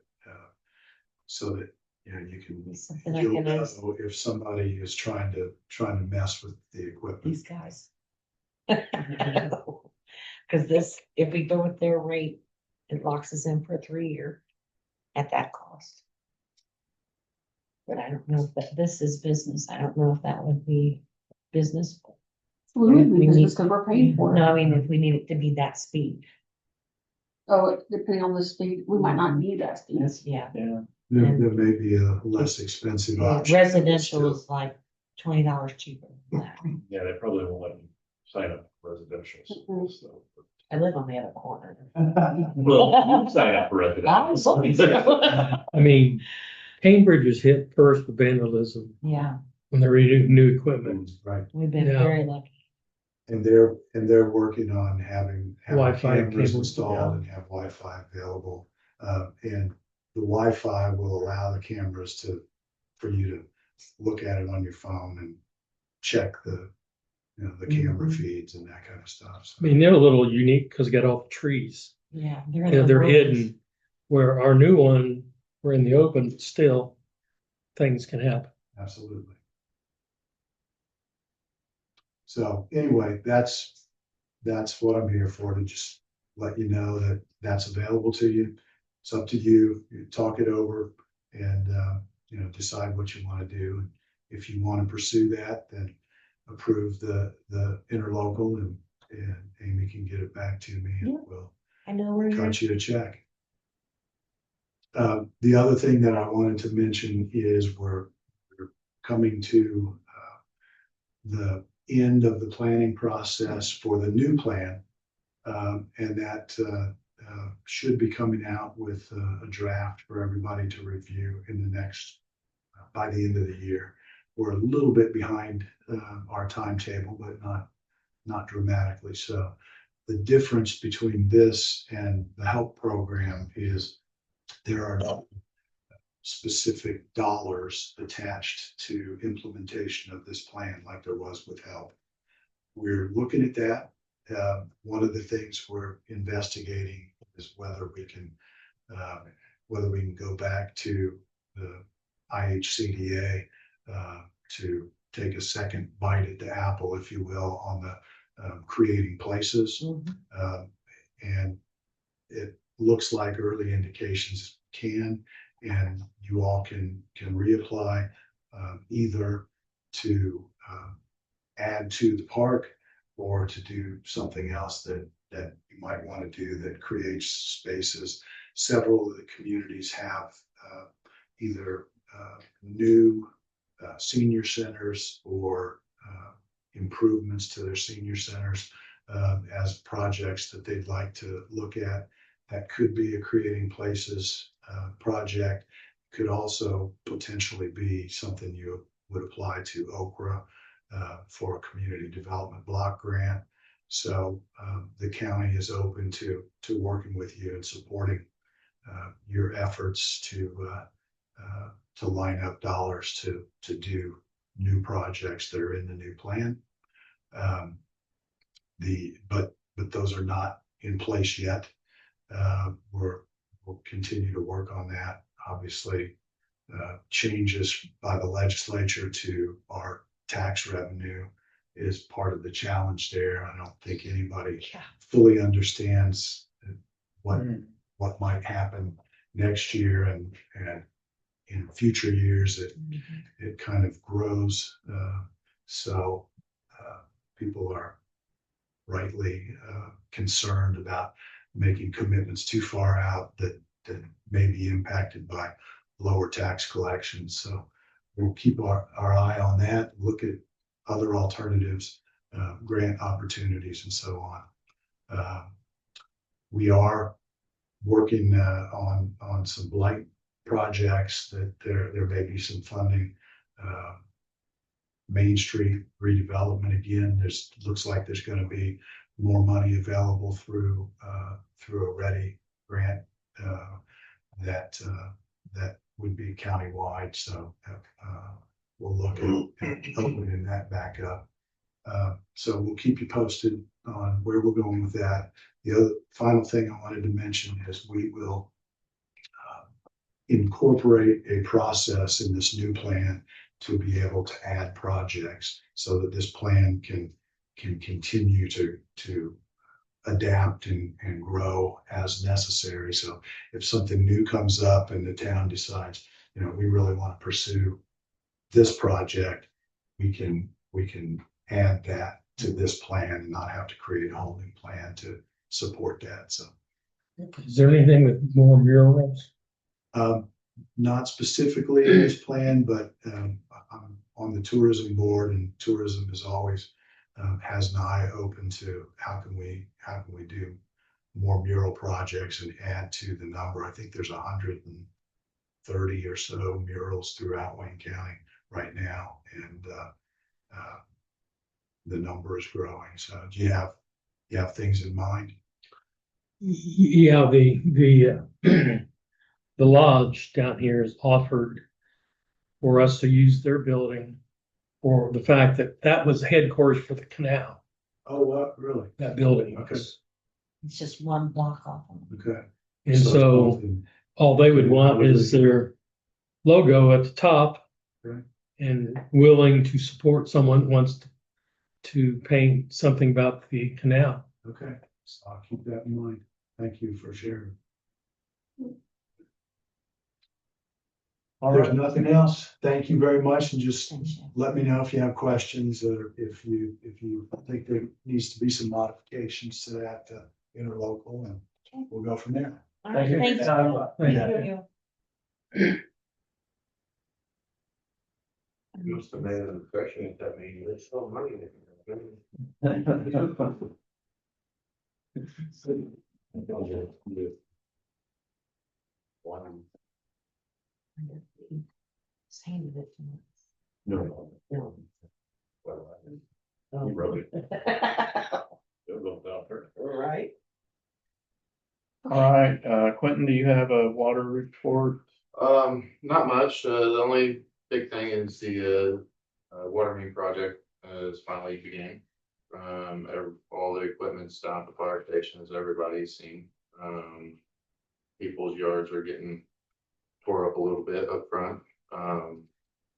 So that, you know, you can, Something I you'll can know ask if somebody is trying to mess with the equipment. these guys. Cause this, if we go with their rate, it locks us in for a 3 year at that cost. But I don't know if this is business. I don't know if that would be business. We would We be need- because we're paying for No, it. I mean, if we need it to be that speed, Oh, depending on the speed, we might not need that speed. yeah. There may be a less expensive option. Residential is like $20 cheaper than that. Yeah, they probably won't let you sign up for residential. Mm-mm. So. I live on the other corner. Well, you sign up for residential. I mean, Cambridge is hit first with vandalism Yeah, when they're reading new equipment. Right, we've been Yeah. very lucky. and they're working on having Wi-Fi cameras cables, installed and have Wi-Fi available. And the Wi-Fi will allow the cameras for you to look at it on your phone and check the camera Mhm. feeds and that kind of stuff. I So, mean, they're a little unique because they got all the trees. Yeah. You know, they're hidden, where our new one, we're in the open, but still, things can happen. absolutely. So anyway, that's what I'm here for, to just let you know that that's available to you. It's up to you. You talk it over and, decide what you want to do. And if you want to pursue that, then approve the interlocal and Amy can get it back to me and Yeah. we'll I know where you're. cut you a check. The other thing that I wanted to mention is we're coming to the end of the planning process for the new plan. And that should be coming out with a draft for everybody to review in the next, by the end of the year. We're a little bit behind our timetable, but not dramatically so. The difference between this and the HELP program is there are no specific dollars attached to implementation of this plan like there was with HELP. We're looking at that. One of the things we're investigating is whether we can go back to the IHCDA to take a second bite at the apple, if you will, on the creating places. Mhm. And it looks like early indications can, and you all can reapply either to add to the park or to do something else that you might want to do that creates spaces. Several of the communities have either new senior centers or improvements to their senior centers as projects that they'd like to look at. That could be a creating places project. Could also potentially be something you would apply to Okra for a community development block grant. So the county is open to working with you and supporting your efforts to line up dollars to do new projects that are in the new plan. But those are not in place yet. We'll continue to work on that. Obviously, changes by the legislature to our tax revenue is part of the challenge there. I don't think anybody Yeah. fully understands what might happen next year and in future years. Mhm. It kind of grows. So people are rightly concerned about making commitments too far out that may be impacted by lower tax collections. So we'll keep our eye on that, look at other alternatives, grant opportunities and so on. We are working on some blight projects that there may be some funding. Main Street redevelopment, again, looks like there's going to be more money available through a READY grant that would be countywide, so, we'll look at opening that back up. So we'll keep you posted on where we're going with that. The other final thing I wanted to mention is we will incorporate a process in this new plan to be able to add projects so that this plan can continue to adapt and grow as necessary. So if something new comes up and the town decides, we really want to pursue this project, we can add that to this plan and not have to create a whole new plan to support that. So Is there anything with more murals? not specifically in this plan, but I'm on the tourism board, and tourism is always has an eye open to how can we do more mural projects and add to the number. I think there's 130 or so murals throughout Wayne County right now, and the number is growing. So do you have things in mind? Yeah, the lodge down here has offered for us to use their building for the fact that that was headquarters for the canal, Oh, what, really? that building. Okay. was. It's just one block off. Okay. And it's so both in- all they would want is their logo at the top. Right. And willing to support someone who wants to paint something about the canal. Okay, so I'll keep that in mind. Thank you for sharing. All There's right, nothing else. Thank you very much, and just Thank you. let me know if you have questions, or if you think there needs to be some modifications to that interlocal, and we'll go from there. All Thank you. right, thanks. Thank Thank you. Must have made an impression at that meeting, there's so money. Handed it to me. No. No. Well, Oh. he wrote it. It'll go down there. Right. All right, Quentin, do you have a water report? Not much. The only big thing is the water main project is finally beginning. All the equipment's down at the fire station, as everybody's seen. People's yards are getting tore up a little bit up front.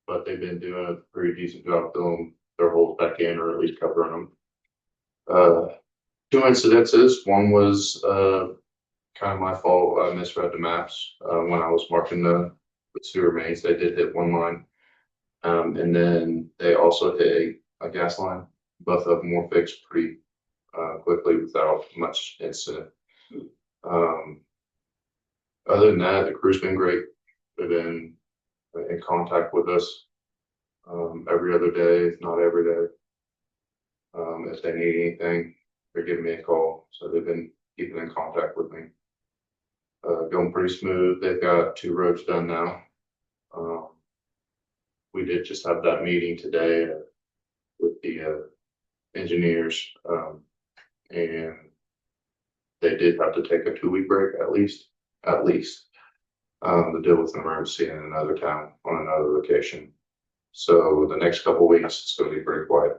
But they've been doing a pretty decent job filling their holes back in, or at least covering them. Two incidences. One was kind of my fault. I misread the maps when I was marking the sewer mains. They did hit one line, and then they also hit a gas line. Both of them were fixed pretty quickly without much incident. Other than that, the crew's been great. They've been in contact with us every other day, if not every day. If they need anything, they're giving me a call. So they've been keeping in contact with me. Going pretty smooth. They've got 2 roads done now. We did just have that meeting today with the engineers, and they did have to take a 2-week break at least, to deal with an emergency in another town on another location. So the next couple weeks, it's going to be pretty quiet.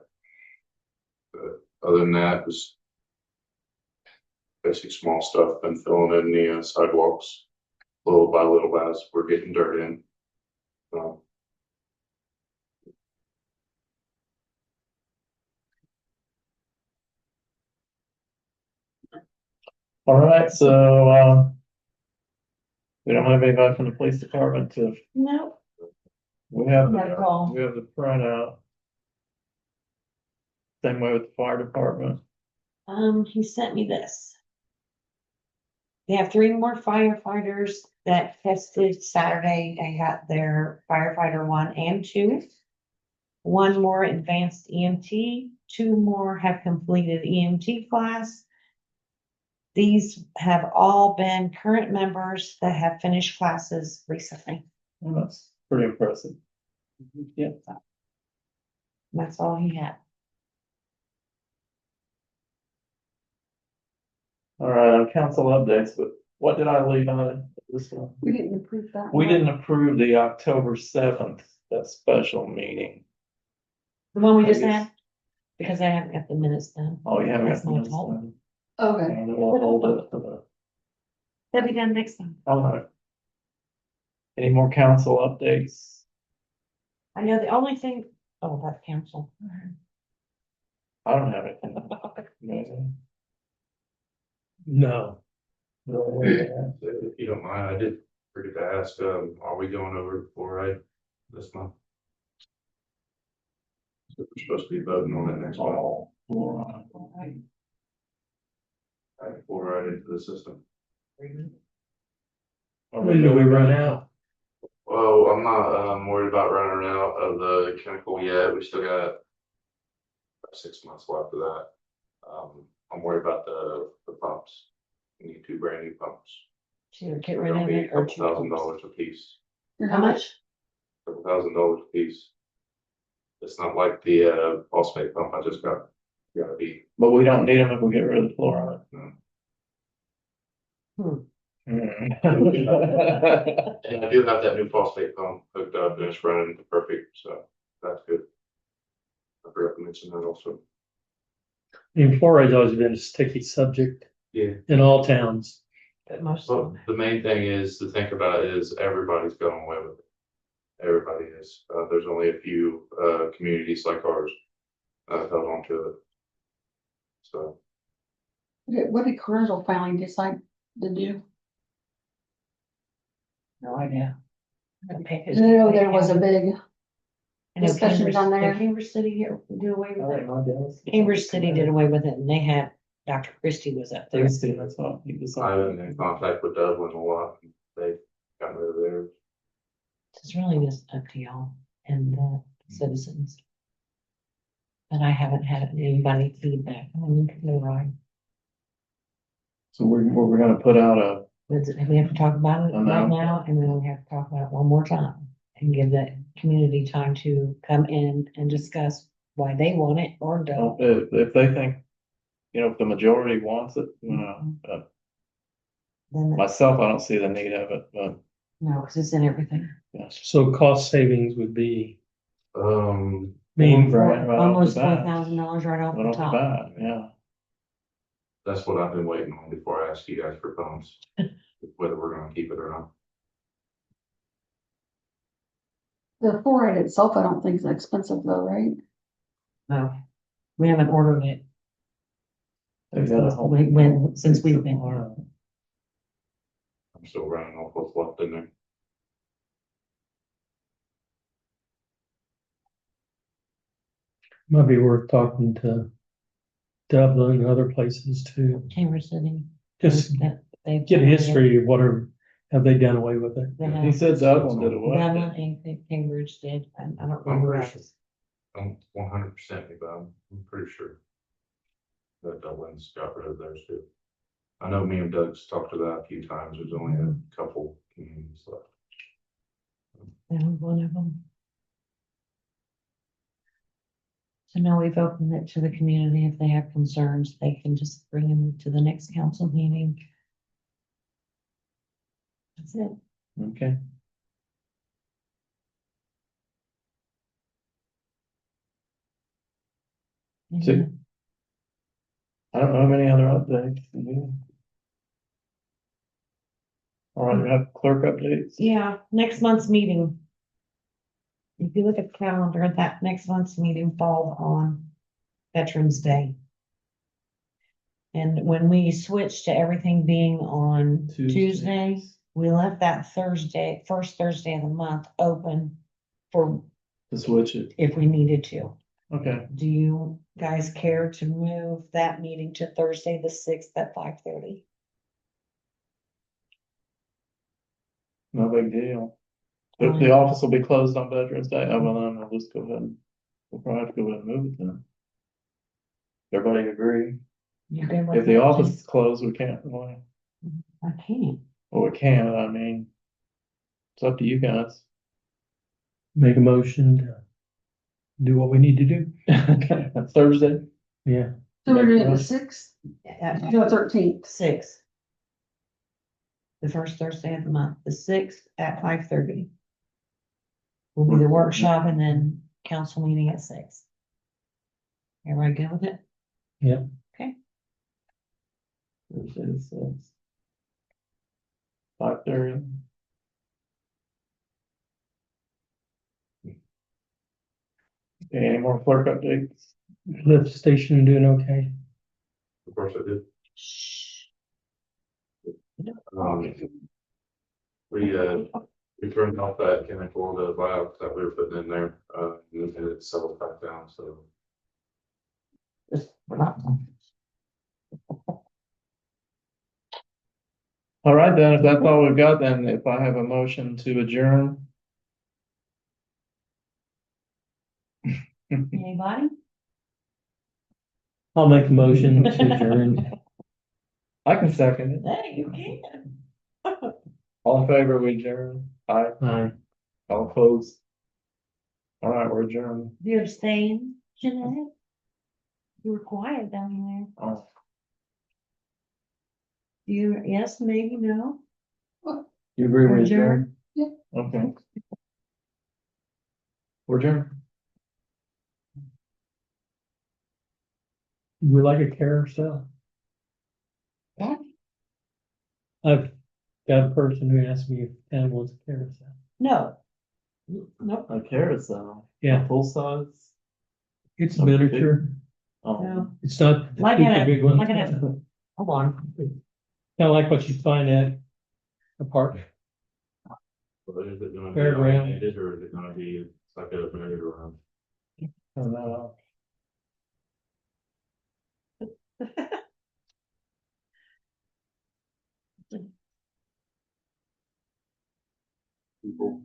But other than that, just basic small stuff. Been filling in the sidewalks little by little as we're getting dirt in. All right, so, we don't have anybody from the police department to, Nope. we have, Got a call. we have the printout. Same way with the fire department. He sent me this. They have 3 more firefighters that tested Saturday. They had their firefighter 1 and 2. 1 more advanced EMT, 2 more have completed EMT class. These have all been current members that have finished classes recently. Well, that's pretty impressive. Yeah. That's all he had. All right, on council updates, but What did I leave on this one? We didn't approve that. We one. didn't approve the October 7th, that special meeting. The one we I just guess- had, because I haven't got the minutes done. Oh, you haven't That's got my the fault. one. Okay, And we'll hold it for the, That'll be done next time. all right. Any more council updates? I know the only thing, about council. I don't have anything. Amazing. No, If you don't mind, I did forget to ask, are we going over the fluoride this month? So we're supposed to be voting on it next month, Oh, add fluoride into the system. when do we run out? Well, I'm not, worried about running out of the chemical yet, we still got about 6 months left of that. I'm worried about the pumps, we need 2 brand new pumps. To get They're rid gonna of be it or to. $2,000 a piece, How much? $2,000 a piece. It's not like the, phosphate pump I just got, gotta be, but we don't need them if we get rid of the fluoride. no. Hmm. Hmm. And I do have that new phosphate pump hooked up and it's running perfect, so that's good. I forgot to mention that also. I mean, fluoride's always been a sticky subject Yeah. in all towns. But most of Well, them. the main thing is to think about is everybody's going away with it. Everybody is. There's only a few communities like ours held on to it. So what did Carrizo finally decide to do? No idea. I know there was a big, I know discussion Cambridge- down there. did Cambridge City do away All with right, it. my dad's- Cambridge City did away with it and they had, Dr. Christie was up there. Thursday, that's all. He was I've on. been in contact with Dublin a lot. They got rid of theirs. It's really just up to y'all and the citizens. But I haven't had anybody feedback. I mean, they're right. So we're gonna put out a, We have to talk about it I know. right now, and then we have to talk about it one more time. And give the community time to come in and discuss why they want it or don't. if they think, if the majority wants it, Then, myself, I don't see the need of it, but. no, because it's in everything. So cost savings would be, Um, I mean, Right off the Almost bat. $4,000 right off Right the off the top. bat, yeah. that's what I've been waiting on before I ask you guys for pumps, whether we're gonna keep it or not. the fluoride itself, I don't think is expensive though, right? No, we haven't ordered it. They got a whole- Since we've been here. I'm still running off what's left in there. might be worth talking to Dublin and other places too. Cambridge City. Just that they've- get a history of what have they done away with it. They He have. said Dublin did away. Dublin and Cambridge did, and I don't remember. pretty others. I'm 100%, but I'm pretty sure that Dublin's got rid of theirs too. I know me and Doug's talked to that a few times. There's only a couple communities left. That was one of them. So now we've opened it to the community. If they have concerns, they can just bring them to the next council meeting. That's it. Okay. So- Yeah. I don't have any other updates. Do you? All right, we have clerk updates. Yeah, next month's meeting. If you look at the calendar, that next month's meeting falls on Veterans Day. And when we switched to everything being on Tuesday, we left that Thursday, first Thursday of the month open for To switch it. if we needed to. Okay. Do you guys care to move that meeting to Thursday, the 6th at 5:30? No big deal. If the office will be closed on Veterans Day, well, then I'll just go ahead and, we'll probably have to go ahead and move it then. Everybody agree? You good with If the that? office is closed, we can't, well, I can't. we can, I mean, it's up to you guys. Make a motion to do what we need to do. Okay, that's Thursday. Yeah. So we're doing it the Right. 6th, no, 13th. 6th. the first Thursday of the month, the 6th at 5:30. Will be the workshop and then council meeting at 6. Everybody good with it? Yep. Okay. Thursday the 6th. 5:30. Okay, any more clerk updates? Lift station doing okay. Of course I did. We turned off that chemical, the biox that we were putting in there, and it settled back down, so. We're not. All right, then, if that's all we've got, then if I have a motion to adjourn. Anybody? I'll make a motion to adjourn. I can second it. Hey, you can. All in favor, we adjourn. Aye. Aye. All opposed. All right, we're adjourned. Do you abstain, Jeanette? You were quiet down there. Oh. You, yes, maybe, no? You agree We're with adjourn? Yeah. Okay. We're adjourned. We like a carousel. I've got a person who asked me if town wants a carousel. No. Nope. A carousel. Yeah. Full size. It's Okay. miniature. Oh. No. It's not the Like super a- big one. like Kind a- Hold on. of like what you find at a park. But is it gonna be Fairground. automated or is it gonna be like a merry-go-round? Oh, no. People